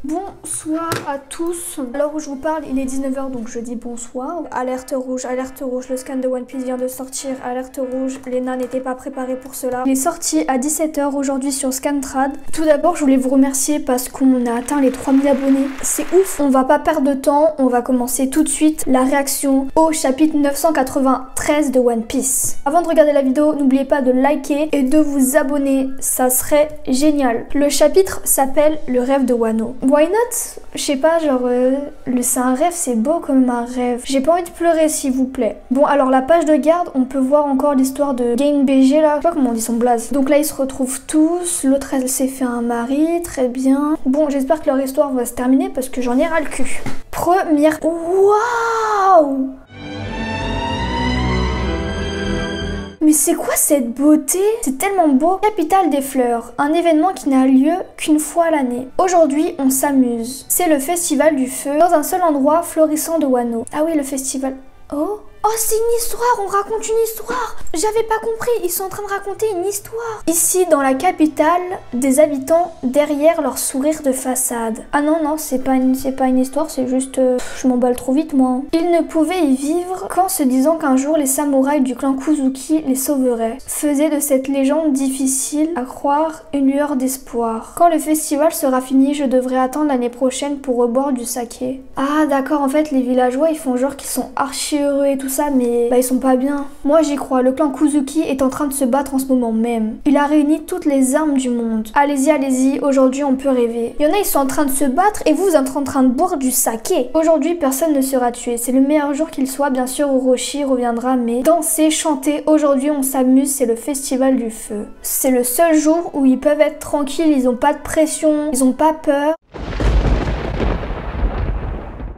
Bonsoir à tous. À l'heure où je vous parle, il est 19 h, donc je dis bonsoir. Alerte rouge, le scan de One Piece vient de sortir. Alerte rouge, Lena n'était pas préparée pour cela. Il est sorti à 17 h aujourd'hui sur Scantrad. Tout d'abord, je voulais vous remercier parce qu'on a atteint les 3000 abonnés. C'est ouf, on va pas perdre de temps, on va commencer tout de suite la réaction au chapitre 993 de One Piece. Avant de regarder la vidéo, n'oubliez pas de liker et de vous abonner, ça serait génial. Le chapitre s'appelle Le rêve de Wano. Why not? Je sais pas, genre, c'est un rêve, c'est beau comme un rêve. J'ai pas envie de pleurer, s'il vous plaît. Bon, alors la page de garde, on peut voir encore l'histoire de Gang BG là. Je sais pas comment on dit son blaze. Donc là, ils se retrouvent tous. L'autre, elle s'est fait un mari, très bien. Bon, j'espère que leur histoire va se terminer parce que j'en ai ras le cul. Première. Waouh! Mais c'est quoi cette beauté? C'est tellement beau. Capitale des fleurs, un événement qui n'a lieu qu'une fois à l'année. Aujourd'hui, on s'amuse. C'est le festival du feu dans un seul endroit florissant de Wano. Ah oui, le festival... Oh, c'est une histoire, on raconte une histoire. J'avais pas compris, ils sont en train de raconter une histoire. Ici, dans la capitale, des habitants derrière leur sourire de façade. Ah non, c'est pas une histoire, c'est juste... je m'emballe trop vite, moi. Ils ne pouvaient y vivre qu'en se disant qu'un jour, les samouraïs du clan Kozuki les sauveraient. Faisait de cette légende difficile à croire une lueur d'espoir. Quand le festival sera fini, je devrais attendre l'année prochaine pour reboire du saké. Ah d'accord, en fait, les villageois, ils font genre qu'ils sont archi heureux et tout ça, mais ils sont pas bien. Moi j'y crois, le clan Kozuki est en train de se battre en ce moment même. Il a réuni toutes les armes du monde. Allez-y, aujourd'hui on peut rêver. Il y en a, ils sont en train de se battre et vous êtes en train de boire du saké. Aujourd'hui personne ne sera tué, c'est le meilleur jour qu'il soit. Bien sûr Orochi reviendra, mais danser, chanter, aujourd'hui on s'amuse, c'est le festival du feu. C'est le seul jour où ils peuvent être tranquilles, ils ont pas de pression, ils ont pas peur.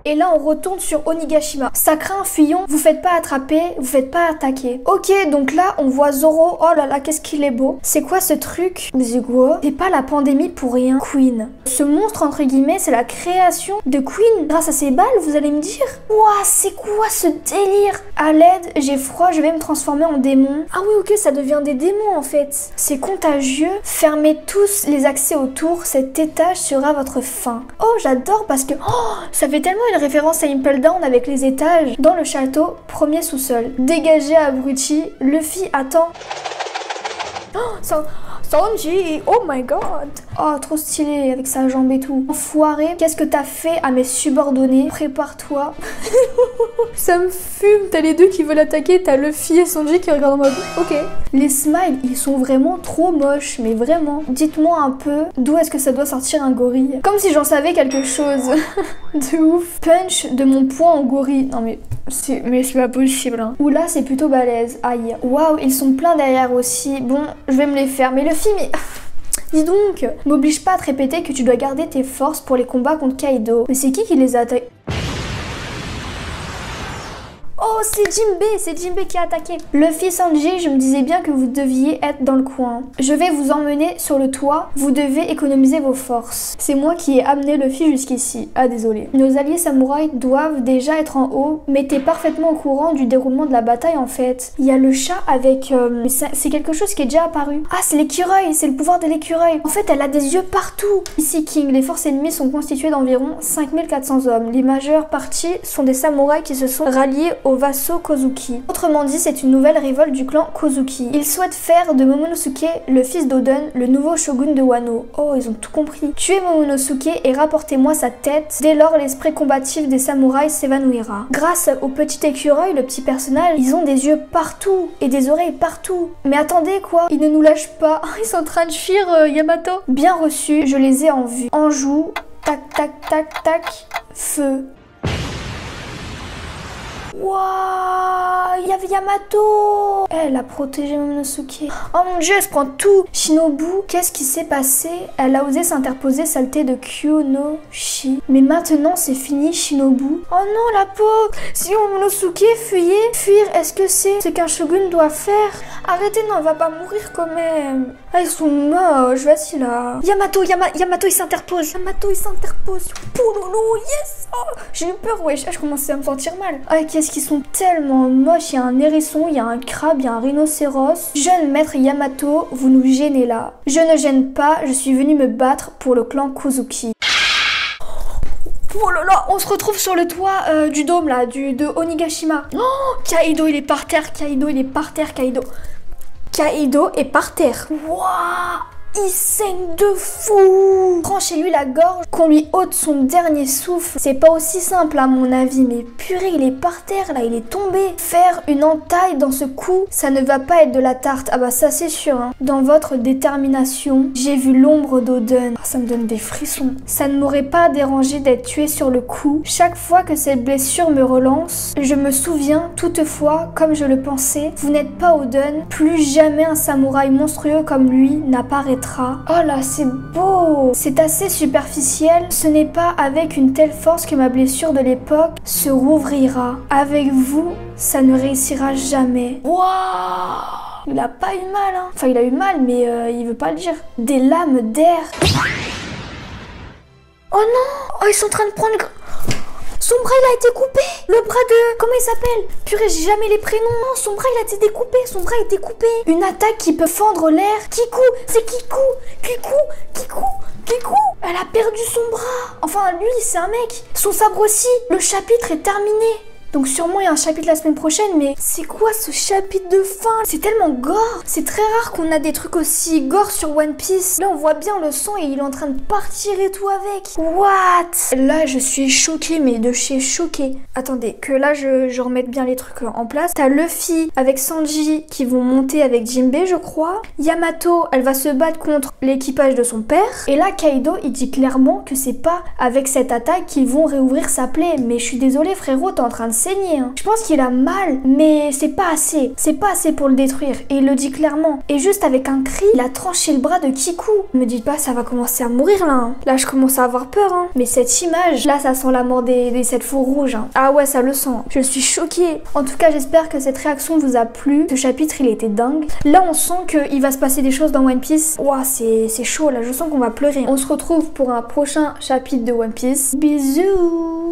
Et là, on retourne sur Onigashima. Ça craint un fuyant, vous faites pas attraper, vous faites pas attaquer. Ok, donc là, on voit Zoro. Oh là là, qu'est-ce qu'il est beau. C'est quoi ce truc? Mais c'est quoi? C'est pas la pandémie pour rien. Queen. Ce monstre, entre guillemets, c'est la création de Queen. Grâce à ses balles, vous allez me dire? Ouah, c'est quoi ce délire? À l'aide, j'ai froid, je vais me transformer en démon. Ah oui, ok, ça devient des démons en fait. C'est contagieux. Fermez tous les accès autour, cet étage sera votre fin. Oh, j'adore parce que... Oh, ça fait tellement une référence à Impel Down avec les étages. Dans le château, premier sous-sol. Dégagé abruti, Luffy attend... Oh, Sanji, oh my god. Oh, trop stylé avec sa jambe et tout. Enfoiré, qu'est-ce que t'as fait à mes subordonnés? Prépare-toi. Ça me fume, t'as les deux qui veulent attaquer, t'as Luffy et Sanji qui regardent en mode ok. Les smiles, ils sont vraiment trop moches, mais vraiment. Dites-moi un peu, d'où est-ce que ça doit sortir un gorille? Comme si j'en savais quelque chose. De ouf. Punch de mon poing en gorille. Non mais c'est pas possible. Hein. Oula, c'est plutôt balèze. Aïe. Waouh, ils sont pleins derrière aussi. Bon, je vais me les faire. Mais Luffy, mais... Dis donc, m'oblige pas à te répéter que tu dois garder tes forces pour les combats contre Kaido. Mais c'est qui les a attaqués? Oh, c'est Jinbei qui a attaqué. Luffy, Sanji, je me disais bien que vous deviez être dans le coin. Je vais vous emmener sur le toit. Vous devez économiser vos forces. C'est moi qui ai amené Luffy jusqu'ici. Ah, désolé. Nos alliés samouraïs doivent déjà être en haut, mais t'es parfaitement au courant du déroulement de la bataille en fait. Il y a le chat avec... c'est quelque chose qui est déjà apparu. Ah, c'est l'écureuil, c'est le pouvoir de l'écureuil. En fait, elle a des yeux partout. Ici, King, les forces ennemies sont constituées d'environ 5400 hommes. Les majeures parties sont des samouraïs qui se sont ralliés aux vassaux Kozuki. Autrement dit, c'est une nouvelle révolte du clan Kozuki. Ils souhaitent faire de Momonosuke, le fils d'Oden, le nouveau shogun de Wano. Oh, ils ont tout compris. Tuez Momonosuke et rapportez-moi sa tête. Dès lors, l'esprit combatif des samouraïs s'évanouira. Grâce au petit écureuil, le petit personnage, ils ont des yeux partout et des oreilles partout. Mais attendez quoi, ils ne nous lâchent pas. Ils sont en train de fuir Yamato. Bien reçu, je les ai en vue. En joue, tac tac tac tac, feu. Waouh, il y avait Yamato. Elle a protégé Momonosuke. Oh mon dieu, elle se prend tout. Shinobu, qu'est-ce qui s'est passé? Elle a osé s'interposer, saleté de Kyonoshi. Mais maintenant, c'est fini, Shinobu. Oh non, la pauvre. Si Momonosuke fuyait, fuir, est-ce que c'est ce qu'un shogun doit faire? Arrêtez, non, elle va pas mourir quand même. Ah, ils sont moches, vas-y là. Yamato, il s'interpose. Yamato, il s'interpose. Poulolo, yes. Oh, j'ai eu peur, ouais, je commençais à me sentir mal. Ah, qu'est-ce qu'ils sont tellement moches. Il y a un hérisson, il y a un crabe, il y a un rhinocéros. Jeune maître Yamato, vous nous gênez là. Je ne gêne pas, je suis venue me battre pour le clan Kozuki. Oh là là, on se retrouve sur le toit du dôme là, de Onigashima. Oh, Kaido il est par terre, Kaido il est par terre, Kaido. Kaido est par terre. Waouh! Il saigne de fou. Tranchez-lui la gorge, qu'on lui ôte son dernier souffle. C'est pas aussi simple à mon avis, mais purée, il est par terre là, il est tombé. Faire une entaille dans ce coup, ça ne va pas être de la tarte. Ah bah ça c'est sûr, hein. Dans votre détermination, j'ai vu l'ombre d'Oden. Ah, ça me donne des frissons. Ça ne m'aurait pas dérangé d'être tué sur le coup. Chaque fois que cette blessure me relance, je me souviens toutefois, comme je le pensais, vous n'êtes pas Oden. Plus jamais un samouraï monstrueux comme lui n'apparaîtra. Oh là, c'est beau! C'est assez superficiel. Ce n'est pas avec une telle force que ma blessure de l'époque se rouvrira. Avec vous, ça ne réussira jamais. Waouh! Il a pas eu mal, hein. Enfin, il a eu mal, mais il veut pas le dire. Des lames d'air. Oh non! Oh, ils sont en train de prendre... Son bras il a été coupé. Le bras de... Comment il s'appelle? Purée, j'ai jamais les prénoms. Non, son bras il a été découpé. Son bras a été coupé. Une attaque qui peut fendre l'air. Kiku. C'est Kiku. Kiku. Elle a perdu son bras. Enfin, lui, c'est un mec. Son sabre aussi. Le chapitre est terminé. Donc sûrement il y a un chapitre la semaine prochaine, mais c'est quoi ce chapitre de fin? C'est tellement gore. C'est très rare qu'on a des trucs aussi gore sur One Piece. Là on voit bien le sang et il est en train de partir et tout avec. What? Là je suis choquée, mais de chez choquée. Attendez, que là je remette bien les trucs en place. T'as Luffy avec Sanji qui vont monter avec Jinbei je crois. Yamato, elle va se battre contre l'équipage de son père. Et là Kaido il dit clairement que c'est pas avec cette attaque qu'ils vont réouvrir sa plaie. Mais je suis désolée frérot, t'es en train de saigner, hein. Je pense qu'il a mal, mais c'est pas assez. C'est pas assez pour le détruire. Et il le dit clairement. Et juste avec un cri, il a tranché le bras de Kiku. Me dites pas, ça va commencer à mourir là. Hein. Là, je commence à avoir peur. Hein. Mais cette image, là, ça sent la mort des 7 faux rouges. Hein. Ah ouais, ça le sent. Je suis choquée. En tout cas, j'espère que cette réaction vous a plu. Ce chapitre, il était dingue. Là, on sent qu'il va se passer des choses dans One Piece. Ouah, c'est chaud là. Je sens qu'on va pleurer. On se retrouve pour un prochain chapitre de One Piece. Bisous!